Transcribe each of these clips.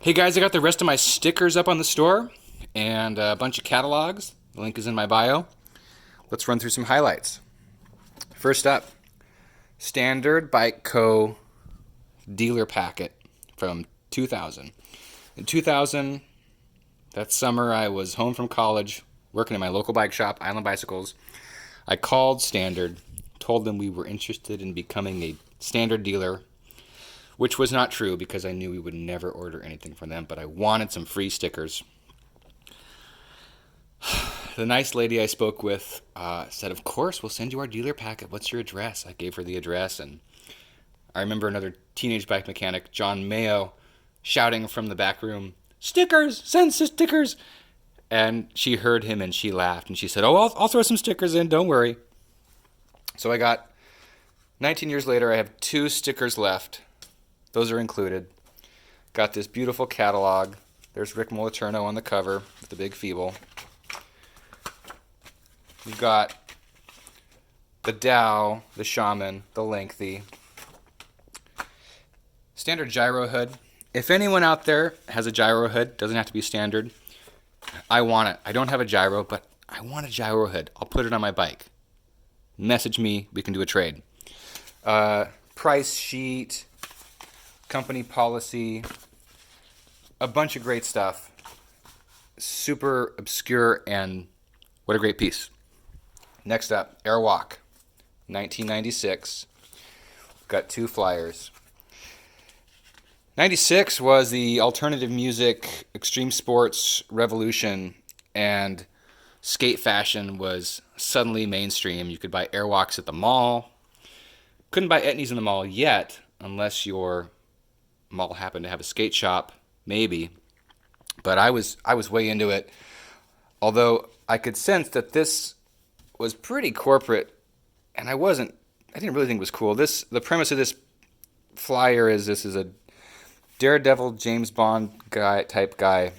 Hey guys, I got the rest of my stickers up on the store and a bunch of catalogs. The link is in my bio. Let's run through some highlights. First up, Standard Bike Co. dealer packet from 2000. In 2000, that summer I was home from college, working in my local bike shop, Island Bicycles. I called Standard, told them we were interested in becoming a Standard dealer, which was not true because I knew we would never order anything from them, but I wanted some free stickers. The nice lady I spoke with said, of course, we'll send you our dealer packet. What's your address? I gave her the address, and I remember another teenage bike mechanic, John Mayo, shouting from the back room, stickers, send stickers. And she heard him and she laughed, and she said, oh, I'll throw some stickers in, don't worry. So I got, 19 years later, I have 2 stickers left. Those are included. Got this beautiful catalog. There's Rick Moliterno on the cover with the big feeble. We've got the Dow, the Shaman, the Lengthy. Standard gyro hood. If anyone out there has a gyro hood, doesn't have to be standard, I want it. I don't have a gyro, but I want a gyro hood. I'll put it on my bike. Message me. We can do a trade. Price sheet. Company policy, a bunch of great stuff. Super obscure, and what a great piece. Next up, Airwalk, 1996. Got 2 flyers. 96 was the alternative music, extreme sports revolution, and skate fashion was suddenly mainstream. You could buy Airwalks at the mall. Couldn't buy Etnies in the mall yet, unless your mall happened to have a skate shop, maybe. But I was way into it. Although I could sense that this was pretty corporate, and I didn't really think it was cool. The premise of this flyer is this is a daredevil James Bond type guy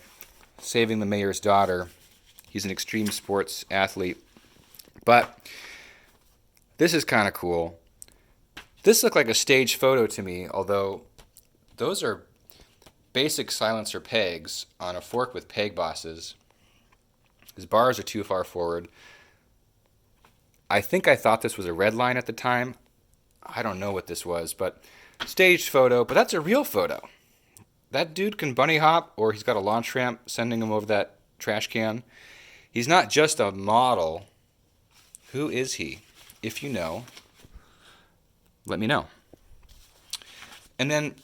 saving the mayor's daughter. He's an extreme sports athlete. But this is kind of cool. This looked like a stage photo to me, although those are basic silencer pegs on a fork with peg bosses. His bars are too far forward. I think I thought this was a red line at the time. I don't know what this was, but staged photo, but that's a real photo. That dude can bunny hop, or he's got a launch ramp sending him over that trash can. He's not just a model. Who is he? If you know, let me know. And then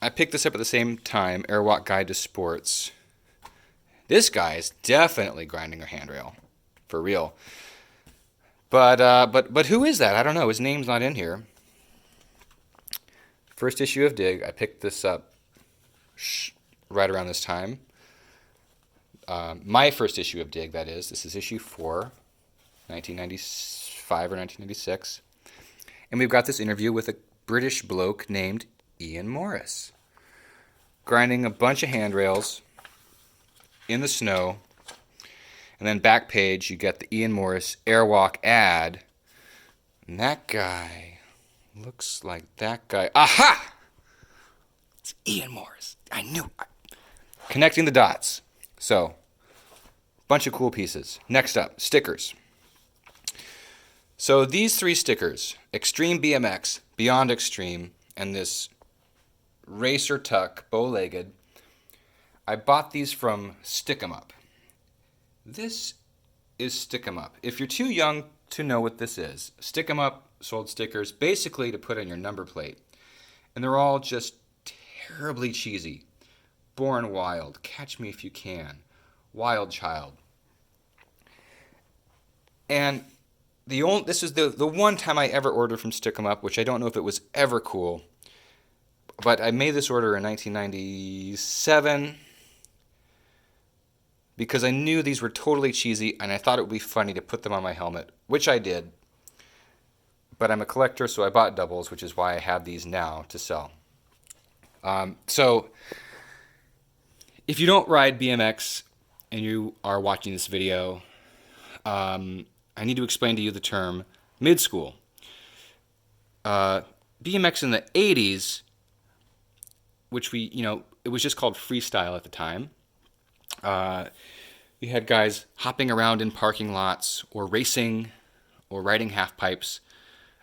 I picked this up at the same time, Airwalk Guide to Sports. This guy is definitely grinding a handrail, for real. But who is that? I don't know. His name's not in here. First issue of Dig. I picked this up right around this time. My first issue of Dig, that is. This is issue 4, 1995 or 1996. And we've got this interview with a British bloke named Ian Morris, grinding a bunch of handrails in the snow. And then back page, you get the Ian Morris Airwalk ad. And that guy looks like that guy. Aha! It's Ian Morris. I knew. Connecting the dots. So, bunch of cool pieces. Next up, stickers. So these 3 stickers, Extreme BMX, Beyond Extreme, and this Racer Tuck, bow-legged, I bought these from Stick 'em Up. This is Stick 'em Up. If you're too young to know what this is, Stick 'em Up sold stickers basically to put on your number plate. And they're all just terribly cheesy. Born Wild, Catch Me If You Can, Wild Child. And this is the one time I ever ordered from Stick 'em Up, which I don't know if it was ever cool. But I made this order in 1997 because I knew these were totally cheesy, and I thought it would be funny to put them on my helmet, which I did. But I'm a collector, so I bought doubles, which is why I have these now to sell. So if you don't ride BMX and you are watching this video, I need to explain to you the term Midschool. BMX in the 80s, which we, it was just called freestyle at the time. We had guys hopping around in parking lots or racing or riding half pipes.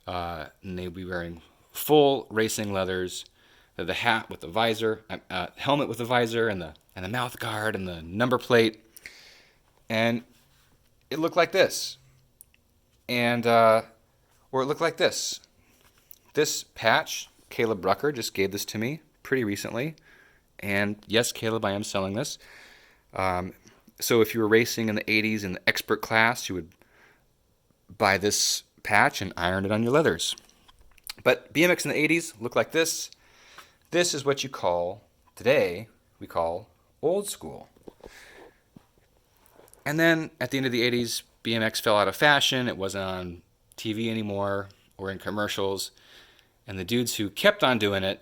And they'd be wearing full racing leathers, the hat with the visor, helmet with the visor, and the mouth guard and the number plate. And it looked like this. And, or it looked like this. This patch, Caleb Brucker just gave this to me pretty recently. And yes, Caleb, I am selling this. So if you were racing in the 80s in the expert class, you would buy this patch and iron it on your leathers. But BMX in the 80s looked like this. This is what today we call old school. And then at the end of the 80s, BMX fell out of fashion. It wasn't on TV anymore or in commercials. And the dudes who kept on doing it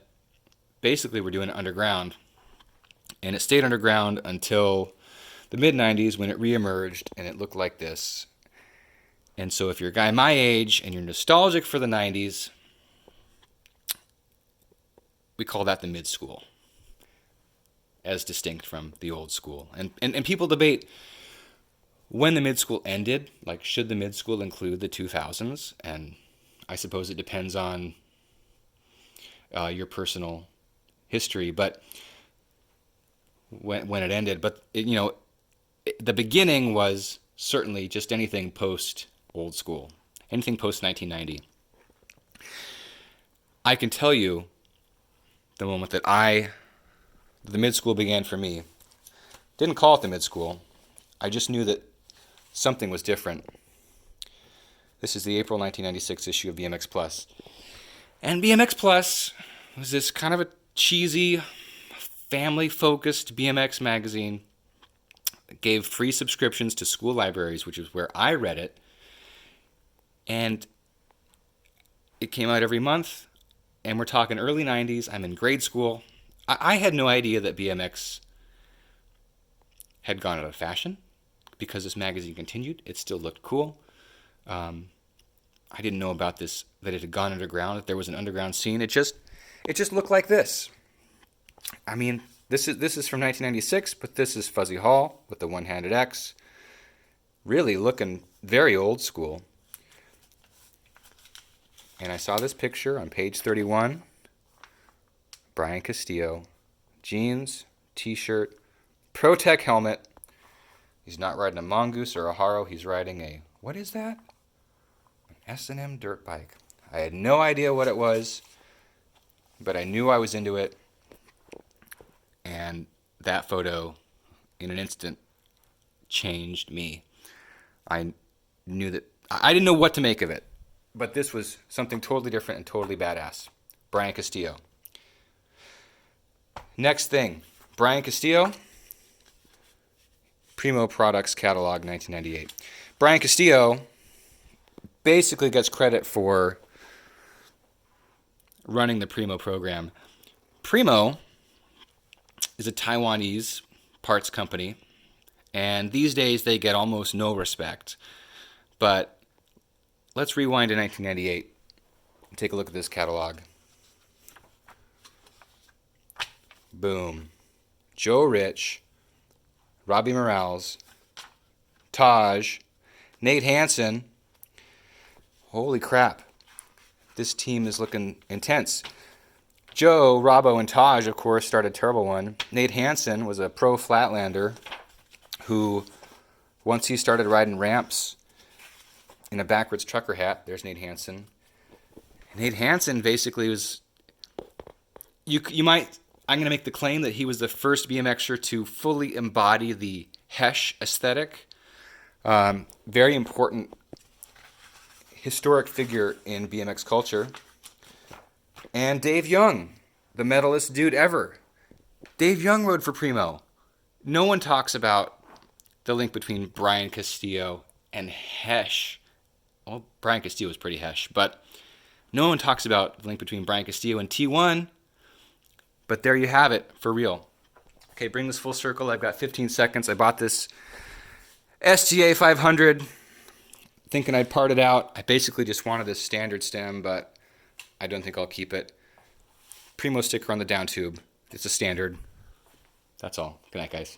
basically were doing it underground. And it stayed underground until the mid-90s when it reemerged and it looked like this. And so if you're a guy my age and you're nostalgic for the 90s, we call that the Midschool, as distinct from the old school. And people debate when the Midschool ended, like should the Midschool include the 2000s? And I suppose it depends on your personal history, but when it ended. But the beginning was certainly just anything post old school, anything post 1990. I can tell you the moment that the Midschool began for me. Didn't call it the Midschool. I just knew that something was different. This is the April 1996 issue of BMX Plus. And BMX Plus was this kind of a cheesy, family-focused BMX magazine. It gave free subscriptions to school libraries, which is where I read it. And it came out every month. And we're talking early 90s. I'm in grade school. I had no idea that BMX had gone out of fashion because this magazine continued. It still looked cool. I didn't know about this, that it had gone underground, that there was an underground scene. It just looked like this. I mean, this is from 1996, but this is Fuzzy Hall with the one-handed X. Really looking very old school. And I saw this picture on page 31. Brian Castillo. Jeans, t-shirt, Pro-Tech helmet. He's not riding a Mongoose or a Haro. He's riding a, what is that? An S&M dirt bike. I had no idea what it was, but I knew I was into it. And that photo, in an instant, changed me. I knew that, I didn't know what to make of it. But this was something totally different and totally badass. Brian Castillo. Next thing, Brian Castillo, Primo Products Catalog, 1998. Brian Castillo basically gets credit for running the Primo program. Primo is a Taiwanese parts company, and these days they get almost no respect. But let's rewind to 1998 and take a look at this catalog. Boom. Joe Rich, Robbie Morales, Taj, Nate Hansen. Holy crap. This team is looking intense. Joe, Robbo, and Taj, of course, started Turbo One. Nate Hansen was a pro flatlander who, once he started riding ramps in a backwards trucker hat, there's Nate Hansen. Nate Hansen basically was, you might, I'm going to make the claim that he was the first BMXer to fully embody the Hesh aesthetic. Very important historic figure in BMX culture. And Dave Young, the metalist dude ever. Dave Young rode for Primo. No one talks about the link between Brian Castillo and Hesh. Well, Brian Castillo was pretty Hesh, but no one talks about the link between Brian Castillo and T1. But there you have it, for real. Okay, bring this full circle. I've got 15 seconds. I bought this SGA 500, thinking I'd part it out. I basically just wanted this standard stem, but I don't think I'll keep it. Primo sticker on the down tube. It's a standard. That's all. Good night, guys.